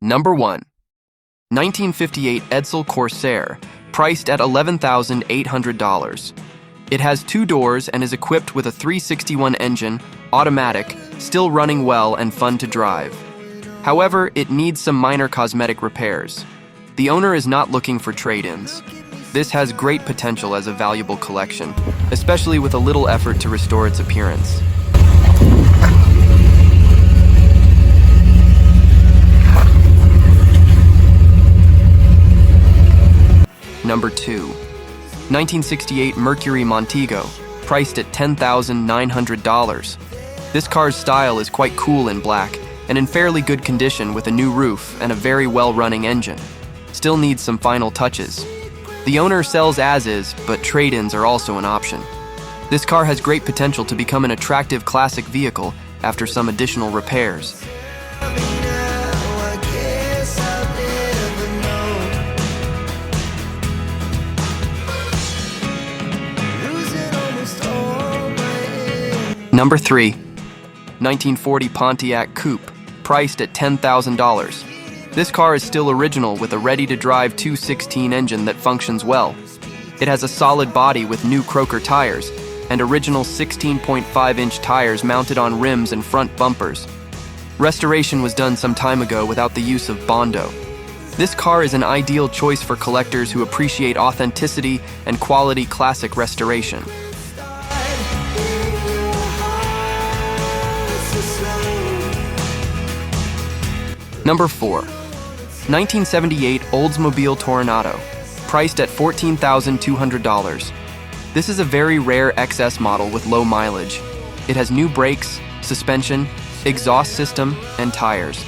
Number 1. 1958 Edsel Corsair, priced at $11,800. It has 2 doors and is equipped with a 361 engine, automatic, still running well and fun to drive. However, it needs some minor cosmetic repairs. The owner is not looking for trade-ins. This has great potential as a valuable collection, especially with a little effort to restore its appearance. Number 2. 1968 Mercury Montego, priced at $10,900. This car's style is quite cool in black and in fairly good condition with a new roof and a very well-running engine. Still needs some final touches. The owner sells as is, but trade-ins are also an option. This car has great potential to become an attractive classic vehicle after some additional repairs. Number 3. 1940 Pontiac Coupe, priced at $10,000. This car is still original with a ready-to-drive 216 engine that functions well. It has a solid body with new Croker tires and original 16.5-inch tires mounted on rims and front bumpers. Restoration was done some time ago without the use of Bondo. This car is an ideal choice for collectors who appreciate authenticity and quality classic restoration. Number 4. 1978 Oldsmobile Torino, priced at $14,200. This is a very rare XS model with low mileage. It has new brakes, suspension, exhaust system, and tires.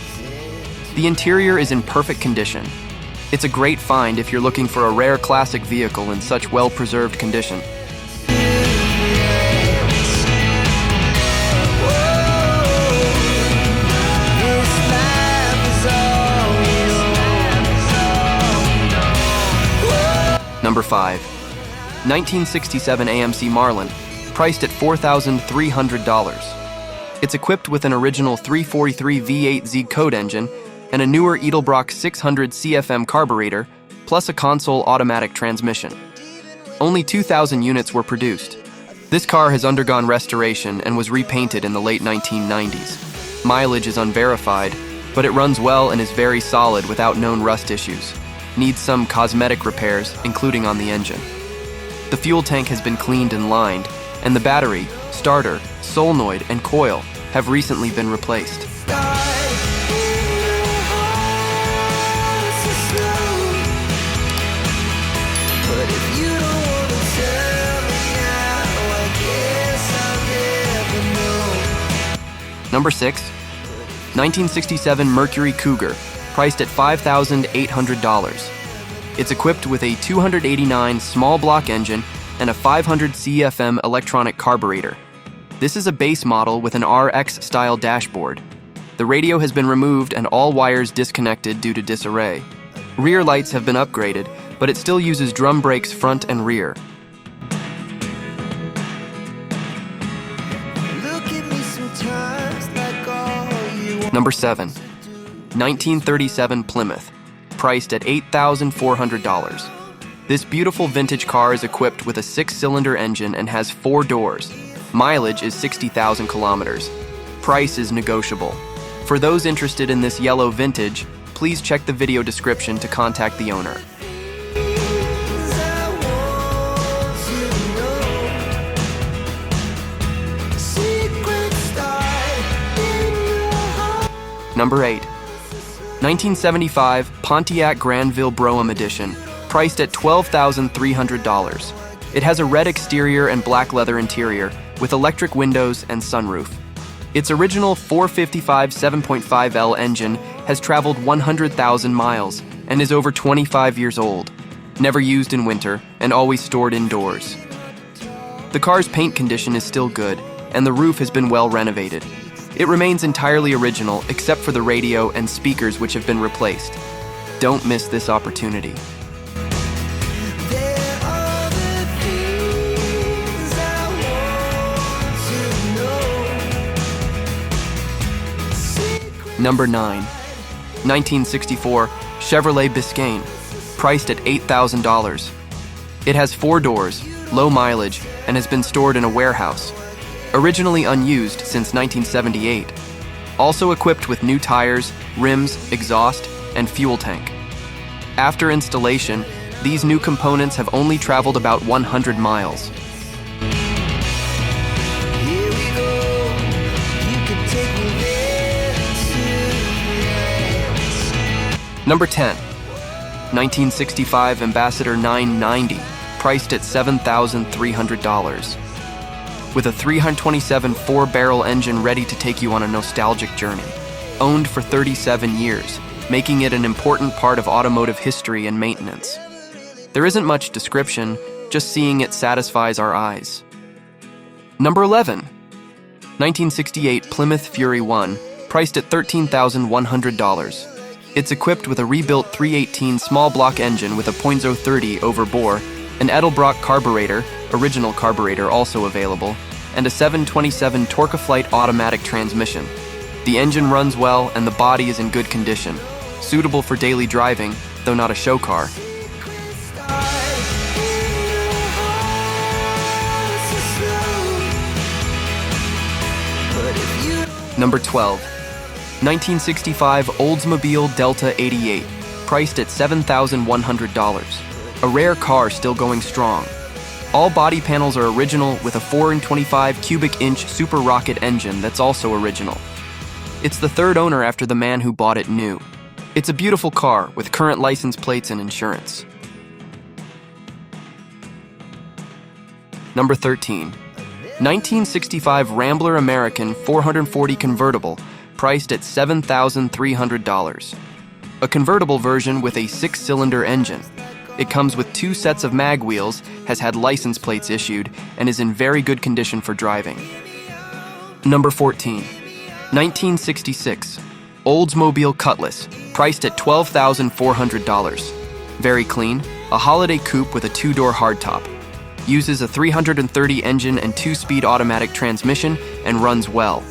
The interior is in perfect condition. It's a great find if you're looking for a rare classic vehicle in such well-preserved condition. Number 5. 1967 AMC Marlin, priced at $4,300. It's equipped with an original 343 V8 Z-Code engine and a newer Edelbrock 600 CFM carburetor, plus a console automatic transmission. Only 2,000 units were produced. This car has undergone restoration and was repainted in the late 1990s. Mileage is unverified, but it runs well and is very solid without known rust issues. Needs some cosmetic repairs, including on the engine. The fuel tank has been cleaned and lined, and the battery, starter, solenoid, and coil have recently been replaced. Number 6. 1967 Mercury Cougar, priced at $5,800. It's equipped with a 289 small block engine and a 500 CFM electronic carburetor. This is a base model with an RX-style dashboard. The radio has been removed and all wires disconnected due to disarray. Rear lights have been upgraded, but it still uses drum brakes front and rear. Number 7. 1937 Plymouth, priced at $8,400. This beautiful vintage car is equipped with a 6-cylinder engine and has 4 doors. Mileage is 60,000 kilometers. Price is negotiable. For those interested in this yellow vintage, please check the video description to contact the owner. Number 8. 1975 Pontiac Granville Brougham Edition, priced at $12,300. It has a red exterior and black leather interior with electric windows and sunroof. Its original 455 7.5L engine has traveled 100,000 miles and is over 25 years old, never used in winter and always stored indoors. The car's paint condition is still good and the roof has been well renovated. It remains entirely original except for the radio and speakers which have been replaced. Don't miss this opportunity. Number 9. 1964 Chevrolet Biscan, priced at $8,000. It has 4 doors, low mileage, and has been stored in a warehouse. Originally unused since 1978. Also equipped with new tires, rims, exhaust, and fuel tank. After installation, these new components have only traveled about 100 miles. Number 10. 1965 Ambassador 990, priced at $7,300. With a 327 4-barrel engine ready to take you on a nostalgic journey. Owned for 37 years, making it an important part of automotive history and maintenance. There isn't much description, just seeing it satisfies our eyes. Number 11. 1968 Plymouth Fury 1, priced at $13,100. It's equipped with a rebuilt 318 small block engine with a .030 over bore, an Edelbrock carburetor, original carburetor also available, and a 727 Torque-a-Flight automatic transmission. The engine runs well and the body is in good condition, suitable for daily driving, though not a show car. Number 12. 1965 Oldsmobile Delta 88, priced at $7,100. A rare car still going strong. All body panels are original with a 4.25 cubic inch super rocket engine that's also original. It's the third owner after the man who bought it new. It's a beautiful car with current license plates and insurance. Number 13. 1965 Rambler American 440 convertible, priced at $7,300. A convertible version with a 6-cylinder engine. It comes with 2 sets of mag wheels, has had license plates issued, and is in very good condition for driving. Number 14. 1966 Oldsmobile Cutless, priced at $12,400. Very clean, a holiday coupe with a 2-door hardtop. Uses a 330 engine and 2-speed automatic transmission and runs well.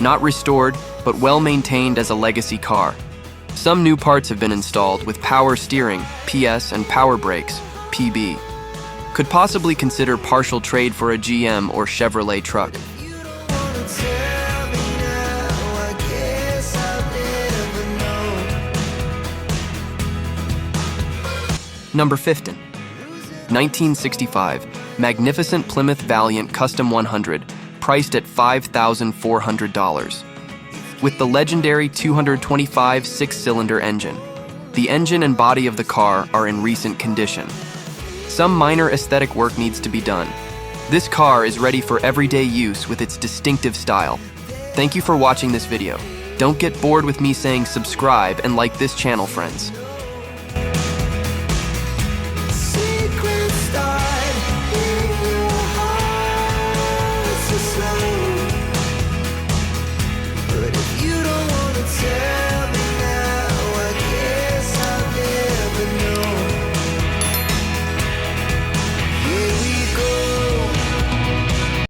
Not restored, but well maintained as a legacy car. Some new parts have been installed with power steering, PS, and power brakes, PB. Could possibly consider partial trade for a GM or Chevrolet truck. Number 15. 1965 Magnificent Plymouth Valiant Custom 100, priced at $5,400. With the legendary 225 6-cylinder engine. The engine and body of the car are in recent condition. Some minor aesthetic work needs to be done. This car is ready for everyday use with its distinctive style. Thank you for watching this video. Don't get bored with me saying subscribe and like this channel, friends.